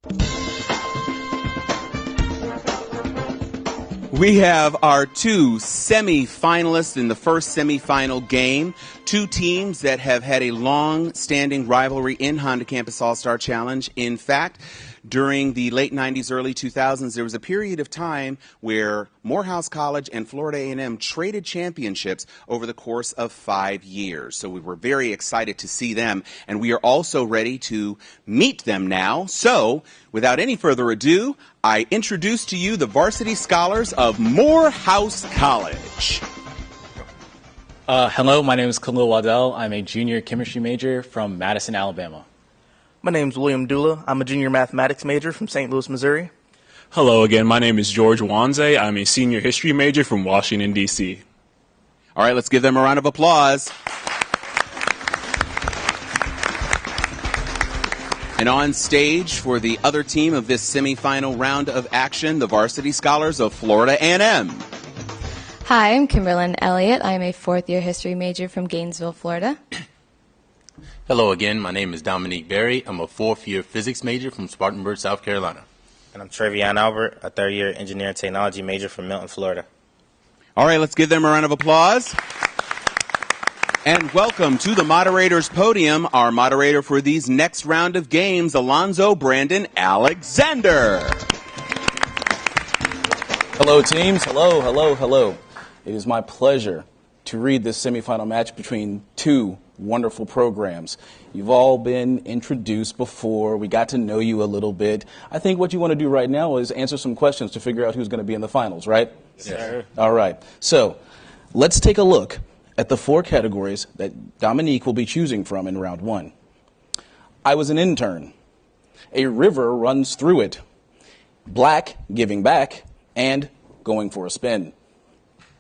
We have our two semi-finalists in the first semi-final game. Two teams that have had a long-standing rivalry in Honda Campus All-Star Challenge. In fact, during the late 90s, early 2000s, there was a period of time where Morehouse College and Florida A&M traded championships over the course of 5 years. So we were very excited to see them, and we are also ready to meet them now. So, without any further ado, I introduce to you the varsity scholars of Morehouse College. Hello, my name is Khalil Waddell. I'm a junior chemistry major from Madison, Alabama. My name is William Dula. I'm a junior mathematics major from St. Louis, Missouri. Hello again, my name is George Wanze. I'm a senior history major from Washington, D.C. All right, let's give them a round of applause. And on stage for the other team of this semifinal round of action, the varsity scholars of Florida A&M. Hi, I'm Kimberlyn Elliott. I'm a fourth-year history major from Gainesville, Florida. Hello again, my name is Dominique Berry. I'm a fourth-year physics major from Spartanburg, South Carolina. And I'm Trevion Albert, a third-year engineering technology major from Milton, Florida. All right, let's give them a round of applause. And welcome to the moderator's podium, our moderator for these next round of games, Alonzo Brandon Alexander. Hello, teams. Hello, hello, hello. It is my pleasure to read this semifinal match between two wonderful programs. You've all been introduced before. We got to know you a little bit. I think what you want to do right now is answer some questions to figure out who's going to be in the finals, right? Yes, sir. All right. So let's take a look at the four categories that Dominique will be choosing from in round one. I was an intern. A river runs through it. Black, giving back, and going for a spin.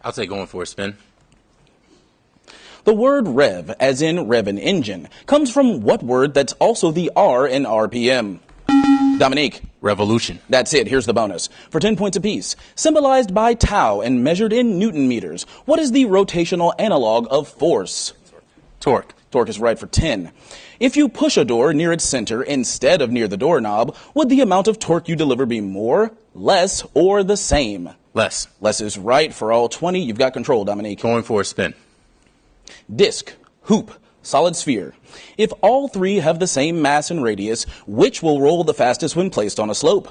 I'll say going for a spin. The word rev, as in rev an engine, comes from what word that's also the R in RPM? Dominique. Revolution. That's it. Here's the bonus. For 10 points apiece. Symbolized by tau and measured in Newton meters. What is the rotational analog of force? Torque. Torque is right for 10. If you push a door near its center instead of near the doorknob, would the amount of torque you deliver be more, less, or the same? Less. Less is right for all 20. You've got control, Dominique. Going for a spin. Disc, hoop, solid sphere. If all three have the same mass and radius, which will roll the fastest when placed on a slope?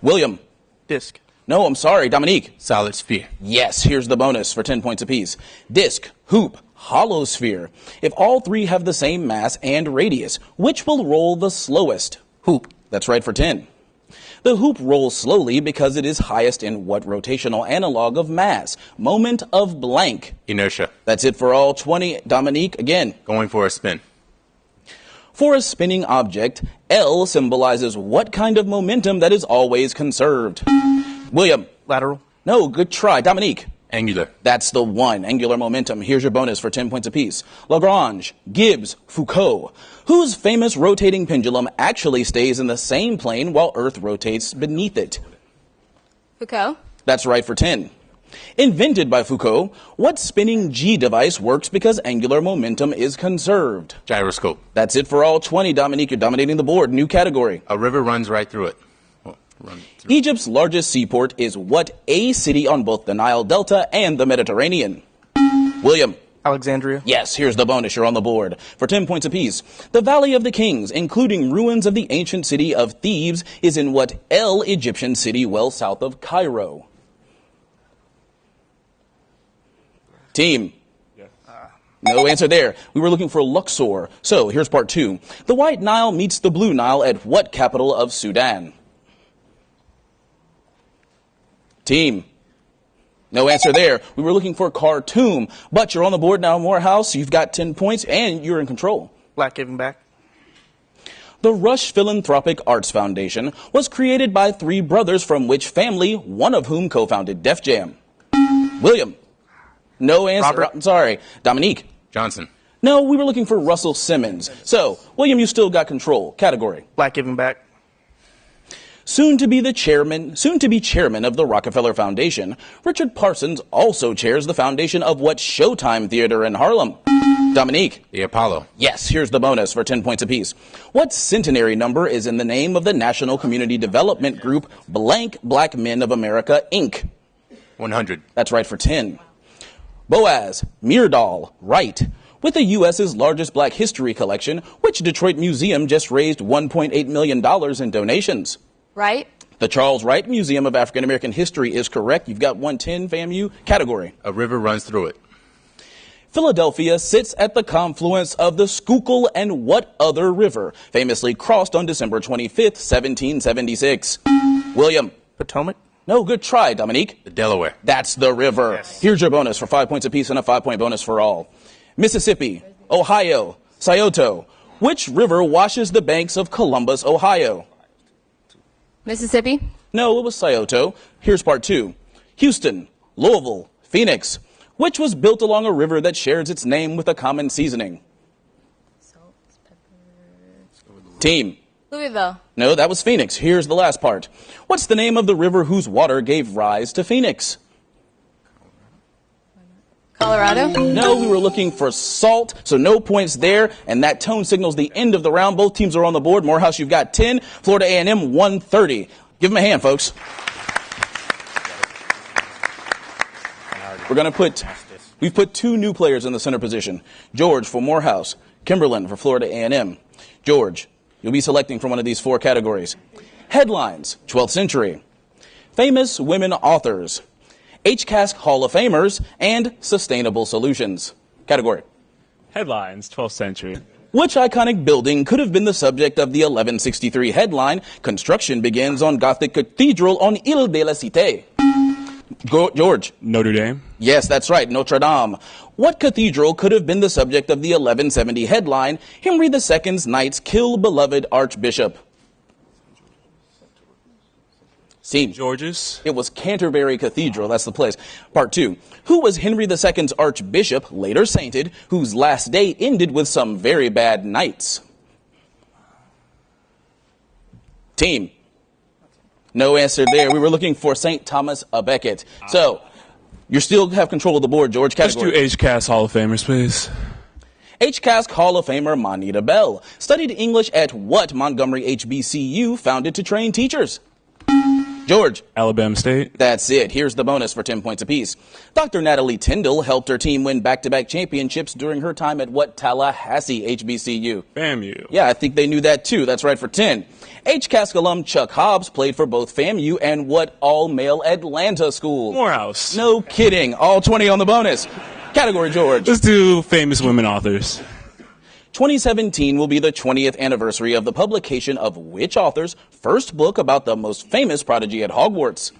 William. Disc. No, I'm sorry, Dominique. Solid sphere. Yes, here's the bonus for 10 points apiece. Disc, hoop, hollow sphere. If all three have the same mass and radius, which will roll the slowest? Hoop. That's right for 10. The hoop rolls slowly because it is highest in what rotational analog of mass? Moment of blank. Inertia. That's it for all 20. Dominique, again. Going for a spin. For a spinning object, L symbolizes what kind of momentum that is always conserved? William. Lateral. No, good try. Dominique. Angular. That's the one. Angular momentum. Here's your bonus for 10 points apiece. Lagrange, Gibbs, Foucault. Whose famous rotating pendulum actually stays in the same plane while Earth rotates beneath it? Foucault. That's right for 10. Invented by Foucault, what spinning G device works because angular momentum is conserved? Gyroscope. That's it for all 20. Dominique, you're dominating the board. New category. A river runs right through it. Egypt's largest seaport is what a city on both the Nile Delta and the Mediterranean? William. Alexandria. Yes, here's the bonus. You're on the board. For 10 points apiece. The Valley of the Kings, including ruins of the ancient city of Thebes, is in what El Egyptian city well south of Cairo? Team. No answer there. We were looking for Luxor. So here's part two. The White Nile meets the Blue Nile at what capital of Sudan? Team. No answer there. We were looking for Khartoum, but you're on the board now, Morehouse. You've got 10 points, and you're in control. Black giving back. The Rush Philanthropic Arts Foundation was created by three brothers from which family, one of whom co-founded Def Jam? William. No answer. Robert. I'm sorry. Dominique. Johnson. No, we were looking for Russell Simmons. So, William, you still got control. Category. Black giving back. Soon to be chairman of the Rockefeller Foundation, Richard Parsons also chairs the foundation of what Showtime Theater in Harlem? Dominique. The Apollo. Yes, here's the bonus for 10 points apiece. What centenary number is in the name of the National Community Development Group Blank Black Men of America, Inc.? 100. That's right for 10. Boaz, Meardahl, Wright. With the U.S.'s largest black history collection, which Detroit museum just raised $1.8 million in donations? Right? The Charles Wright Museum of African American History is correct. You've got 110, FAMU. Category. A river runs through it. Philadelphia sits at the confluence of the Schuylkill and what other river famously crossed on December 25th, 1776? William. Potomac? No, good try, Dominique. The Delaware. That's the river. Yes. Here's your bonus for 5 points apiece and a 5-point bonus for all. Mississippi, Ohio, Scioto. Which river washes the banks of Columbus, Ohio? Mississippi? No, it was Scioto. Here's part 2. Houston, Louisville, Phoenix. Which was built along a river that shares its name with a common seasoning? Team. Louisville. No, that was Phoenix. Here's the last part. What's the name of the river whose water gave rise to Phoenix? Colorado? No, we were looking for salt, so no points there, and that tone signals the end of the round. Both teams are on the board. Morehouse, you've got 10. Florida A&M, 130. Give them a hand, folks. We've put 2 new players in the center position. George for Morehouse, Kimberlin for Florida A&M. George, you'll be selecting from one of these 4 categories. Headlines, 12th century. Famous women authors. HCASC Hall of Famers, and sustainable solutions. Category. Headlines, 12th century. Which iconic building could have been the subject of the 1163 headline, construction begins on Gothic Cathedral on Ile de la Cité? George. Notre Dame. Yes, that's right, Notre Dame. What cathedral could have been the subject of the 1170 headline, Henry II's knights kill beloved archbishop? St. George's. It was Canterbury Cathedral, that's the place. Part 2. Who was Henry II's archbishop, later sainted, whose last day ended with some very bad nights? Team. No answer there. We were looking for St. Thomas a Becket. So, you still have control of the board, George. Category. Let's do HCAS Hall of Famers, please. HCASC Hall of Famer Moneta Bell studied English at what Montgomery HBCU founded to train teachers? George. Alabama State. That's it. Here's the bonus for 10 points apiece. Dr. Natalie Tyndall helped her team win back-to-back championships during her time at what Tallahassee HBCU? FAMU. Yeah, I think they knew that too. That's right for 10. HCASC alum Chuck Hobbs played for both FAMU and what all-male Atlanta school? Morehouse. No kidding. All 20 on the bonus. Category, George. Let's do famous women authors. 2017 will be the 20th anniversary of the publication of which author's first book about the most famous prodigy at Hogwarts?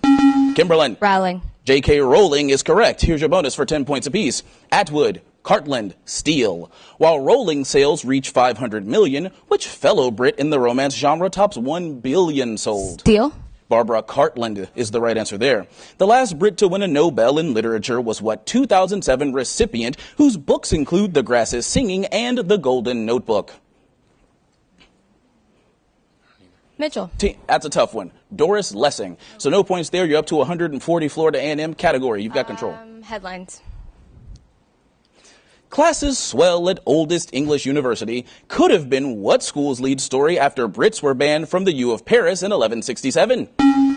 Kimberlin. Rowling. J.K. Rowling is correct. Here's your bonus for 10 points apiece. Atwood, Cartland, Steele. While Rowling sales reach 500 million, which fellow Brit in the romance genre tops 1 billion sold? Steele. Barbara Cartland is the right answer there. The last Brit to win a Nobel in literature was what 2007 recipient whose books include The Grass is Singing and The Golden Notebook? Mitchell. That's a tough one. Doris Lessing. So no points there. You're up to 140 Florida A&M. Category. You've got control. Headlines. Classes swell at oldest English university could have been what school's lead story after Brits were banned from the U of Paris in 1167?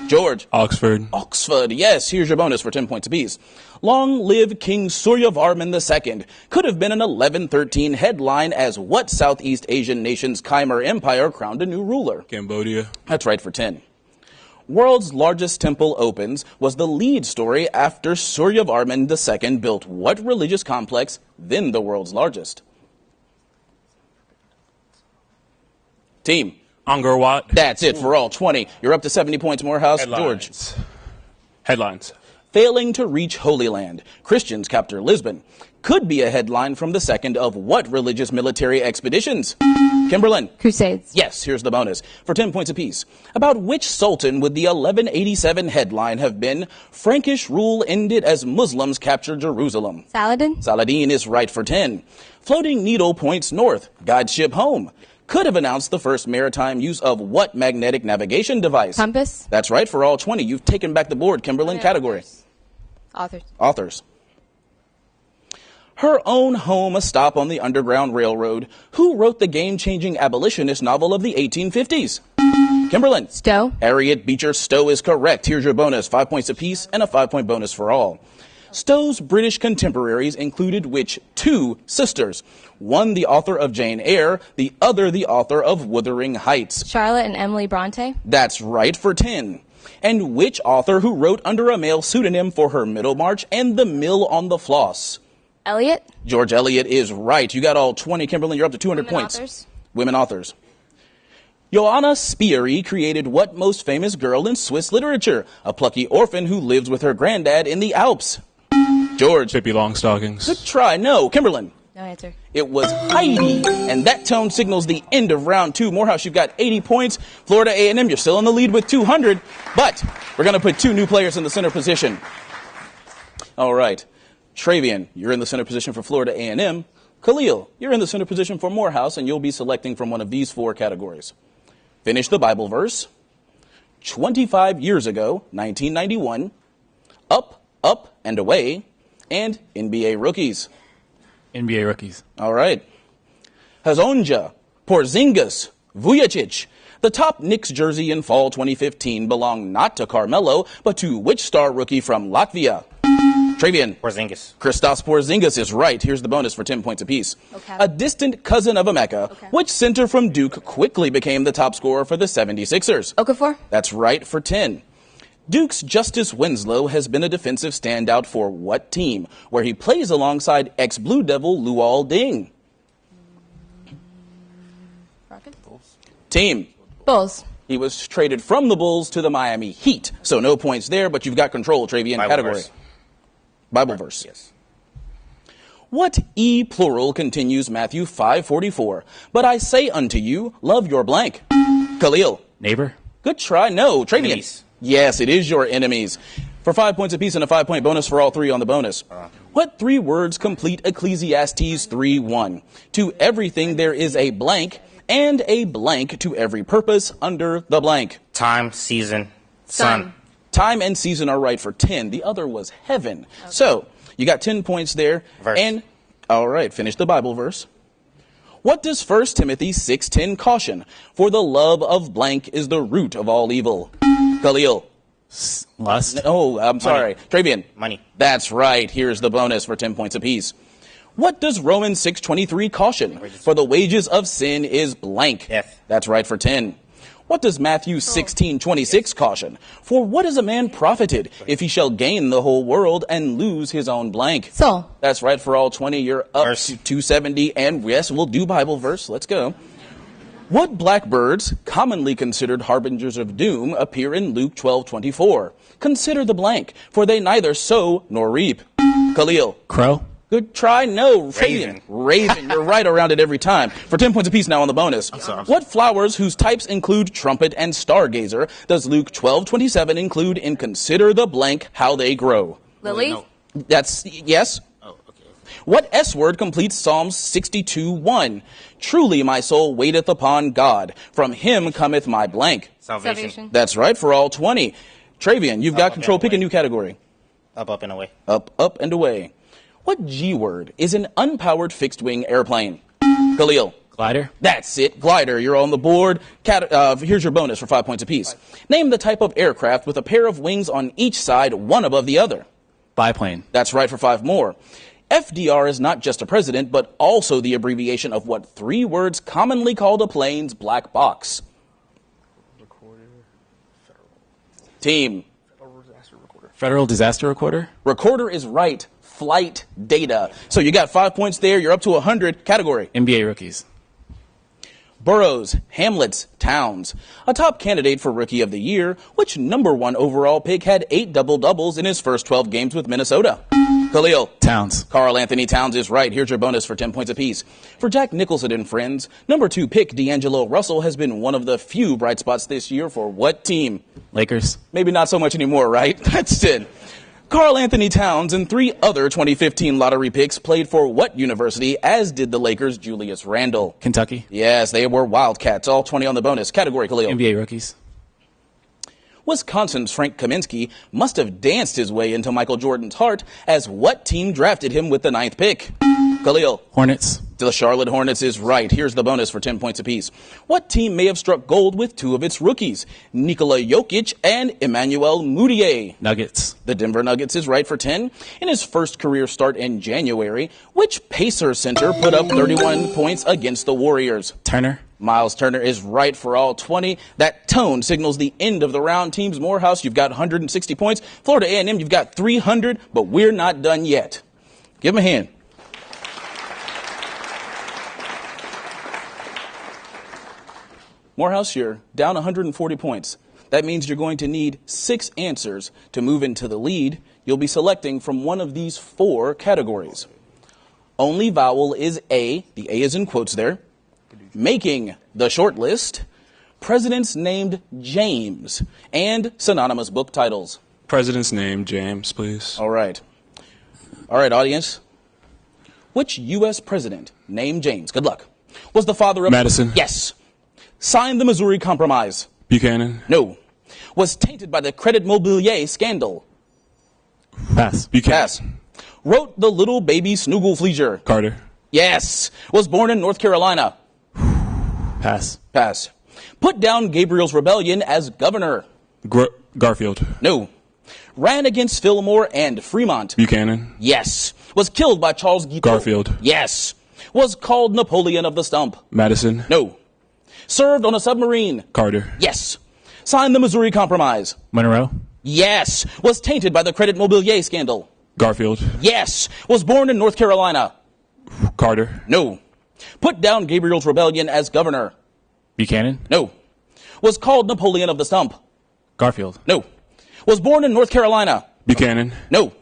George. Oxford. Oxford, yes. Here's your bonus for 10 points apiece. Long live King Suryavarman II could have been an 1113 headline as what Southeast Asian nation's Khmer Empire crowned a new ruler? Cambodia. That's right for 10. World's largest temple opens was the lead story after Suryavarman II built what religious complex, then the world's largest? Team. Angkor Wat. That's it for all 20. You're up to 70 points, Morehouse. George. Headlines. Failing to reach Holy Land, Christians capture Lisbon. Could be a headline from the second of what religious military expeditions? Kimberlin. Crusades. Yes, here's the bonus for 10 points apiece. About which sultan would the 1187 headline have been, Frankish rule ended as Muslims captured Jerusalem? Saladin. Saladin is right for 10. Floating needle points north, guides ship home. could have announced the first maritime use of what magnetic navigation device? Compass. That's right, for all 20. You've taken back the board, Kimberlyn. Category. Authors. Authors. Her Own Home, A Stop on the Underground Railroad. Who wrote the game-changing abolitionist novel of the 1850s? Kimberlyn. Stowe. Harriet Beecher Stowe is correct. Here's your bonus. 5 points apiece and a 5-point bonus for all. Stowe's British contemporaries included which two sisters? One the author of Jane Eyre, the other the author of Wuthering Heights. Charlotte and Emily Bronte. That's right, for 10. And which author who wrote under a male pseudonym for her Middlemarch and The Mill on the Floss? Eliot. George Eliot is right. You got all 20. Kimberlyn, you're up to 200 Women points. authors. Women authors. Johanna Spiery created what most famous girl in Swiss literature? A plucky orphan who lives with her granddad in the Alps. George. Pippi Longstockings. Good try. No. Kimberlyn. No answer. It was Heidi. And that tone signals the end of round 2. Morehouse, you've got 80 points. Florida A&M, you're still in the lead with 200. But we're going to put 2 new players in the center position. All right. Travian, you're in the center position for Florida A&M. Khalil, you're in the center position for Morehouse, and you'll be selecting from one of these 4 categories. Finish the Bible verse. 25 years ago, 1991. Up, up, and away. And NBA rookies. NBA rookies. All right. Hazonja, Porzingis, Vujacic. The top Knicks jersey in fall 2015 belonged not to Carmelo, but to which star rookie from Latvia? Travian. Porzingis. Christos Porzingis is right. Here's the bonus for 10 points apiece. Okay. A distant cousin of Emeka, Okay. which center from Duke quickly became the top scorer for the 76ers? Okafor. That's right, for 10. Duke's Justice Winslow has been a defensive standout for what team, where he plays alongside ex-Blue Devil Luol Deng? Rockets. Team. Bulls. He was traded from the Bulls to the Miami Heat, so no points there, but you've got control, Travian. Bible Category. verse. Bible verse. Yes. What E plural continues Matthew 5:44? But I say unto you, love your blank. Khalil. Neighbor. Good try. No. Travian. Enemies. Yes, it is your enemies. For 5 points apiece and a 5-point bonus for all 3 on the bonus. What 3 words complete Ecclesiastes 3:1? To everything there is a blank, and a blank to every purpose under the blank. Time, season, sun. Time and season are right for 10. The other was heaven. Okay. So, you got 10 points there. Verse. And, all right, finish the Bible verse. What does 1 Timothy 6:10 caution? For the love of blank is the root of all evil. Khalil. Lust. Oh, I'm sorry. Travian. Money. That's right. Here's the bonus for 10 points apiece. What does Romans 6:23 caution? For the wages of sin is blank. Death. That's right for 10. What does Matthew 16:26 caution? For what is a man profited if he shall gain the whole world and lose his own blank? Soul. That's right for all 20. You're up Verse. to 270. And yes, we'll do Bible verse. Let's go. What blackbirds, commonly considered harbingers of doom, appear in Luke 12:24? Consider the blank, for they neither sow nor reap. Khalil. Crow. Good try. No. Raven. Raven. You're right around it every time. For 10 points apiece now on the bonus. sorry. What flowers whose types include trumpet and stargazer does Luke 12:27 include in consider the blank how they grow? Lily. No. That's, yes. Oh, okay. What S word completes Psalms 62:1? Truly my soul waiteth upon God. From him cometh my blank. Salvation. That's right for all 20. Travian, you've got Up, control. and Pick a away. new category. Up, and away. Up, up, and away. What G word is an unpowered fixed-wing airplane? Khalil. Glider. That's it. Glider. You're on the board. Here's your bonus for 5 points apiece. Name the type of aircraft with a pair of wings on each side, one above the other. Biplane. That's right for 5 more. FDR is not just a president, but also the abbreviation of what 3 words commonly called a plane's black box? Team. Federal Disaster Recorder. Recorder is right. Flight data. So you got 5 points there. You're up to 100. Category. NBA rookies. Boroughs, hamlets, towns. A top candidate for Rookie of the Year, which #1 overall pick had 8 double-doubles in his first 12 games with Minnesota? Khalil. Towns. Carl Anthony Towns is right. Here's your bonus for 10 points apiece. For Jack Nicholson and friends, #2 pick D'Angelo Russell has been one of the few bright spots this year for what team? Lakers. Maybe not so much anymore, right? That's it. Karl Anthony Towns and 3 other 2015 lottery picks played for what university, as did the Lakers' Julius Randle? Kentucky. Yes, they were Wildcats. All 20 on the bonus. Category, Khalil. NBA rookies. Wisconsin's Frank Kaminsky must have danced his way into Michael Jordan's heart, as what team drafted him with the 9th pick? Khalil. Hornets. The Charlotte Hornets is right. Here's the bonus for 10 points apiece. What team may have struck gold with 2 of its rookies? Nikola Jokic and Emmanuel Mudiay. Nuggets. The Denver Nuggets is right for 10. In his first career start in January, which Pacer center put up 31 points against the Warriors? Turner. Miles Turner is right for all 20. That tone signals the end of the round. Teams Morehouse, you've got 160 points. Florida A&M, you've got 300, but we're not done yet. Give them a hand. Morehouse, you're down 140 points. That means you're going to need 6 answers to move into the lead. You'll be selecting from one of these 4 categories. Only vowel is A. The A is in quotes there. Making the short list. Presidents named James. And synonymous book titles. President's name, James, please. All right. All right, audience. Which U.S. president named James, good luck, was the father of... Madison. Yes. Signed the Missouri Compromise. Buchanan. No. Was tainted by the Credit Mobilier scandal. Pass. Buchanan. Pass. Wrote the Little Baby Snoogle Carter. Yes. Was born in North Carolina. Pass. Pass. Put down Gabriel's rebellion as governor. Garfield. No. Ran against Fillmore and Fremont. Buchanan. Yes. Was killed by Charles Guiteau. Garfield. Yes. Was called Napoleon of the Stump. Madison. No. Served on a submarine. Carter. Yes. Signed the Missouri Compromise. Monroe. Yes. Was tainted by the Credit Mobilier scandal. Garfield. Yes. Was born in North Carolina. Carter. No. Put down Gabriel's rebellion as governor. Buchanan. No. Was called Napoleon of the Stump. Garfield. No. Was born in North Carolina. Buchanan. No.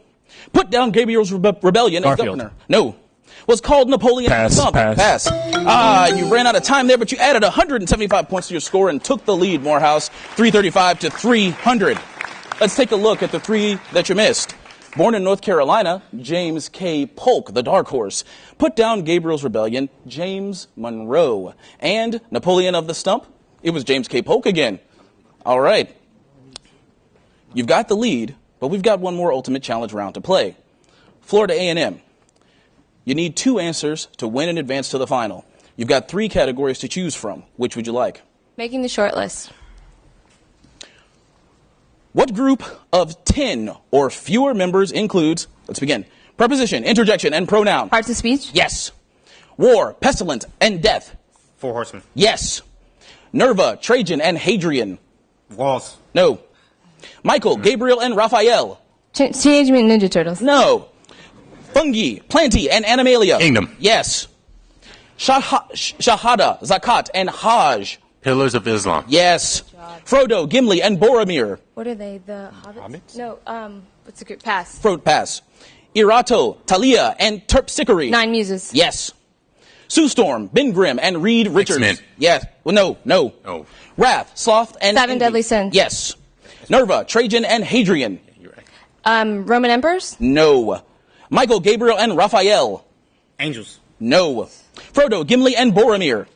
Put down Gabriel's rebellion as Garfield. governor. No. Was called Napoleon of the Stump. Pass. You ran out of time there, but you added 175 points to your score and took the lead, Morehouse, 335 to 300. Let's take a look at the 3 that you missed. Born in North Carolina, James K. Polk, the dark horse. Put down Gabriel's rebellion, James Monroe. And Napoleon of the Stump, it was James K. Polk again. All right. You've got the lead, but we've got one more ultimate challenge round to play. Florida A&M. You need 2 answers to win and advance to the final. You've got 3 categories to choose from. Which would you like? Making the short list. What group of 10 or fewer members includes, let's begin, preposition, interjection, and pronoun? Parts of speech. Yes. War, pestilence, and death? 4 horsemen. Yes. Nerva, Trajan, and Hadrian? Walls. No. Michael, Gabriel, and Raphael? Teenage Mutant Ninja Turtles. No. Fungi, Plantae, and Animalia? Kingdom. Yes. Shahada, Zakat, and Hajj? Pillars of Islam. Yes. Frodo, Gimli, and Boromir? What are they? The Hobbits? No, what's the group? Pass. Pass. Irato, Talia, and Terpsichore? 9 Muses. Yes. Sue Storm, Ben Grimm, and Reed Richards? X-Men. Yes. Well, no. Oh. Wrath, Sloth, and 7 Envy? Deadly Sins. Yes. Nerva, Trajan, and Hadrian? You're right. Roman Emperors? No. Michael, Gabriel, and Raphael? Angels. No. Frodo, Gimli, and Boromir?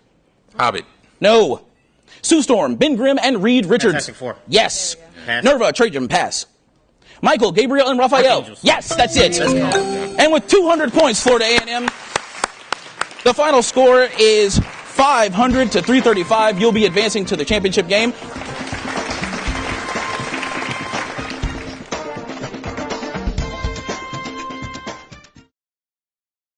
Hobbit. No. Sue Storm, Ben Grimm, and Reed Richards? Fantastic Four. Yes. Pass. Nerva, Trajan, pass. Michael, Gabriel, and Raphael? Archangels. Yes, that's it. And with 200 points, Florida A&M, the final score is 500 to 335. You'll be advancing to the championship game.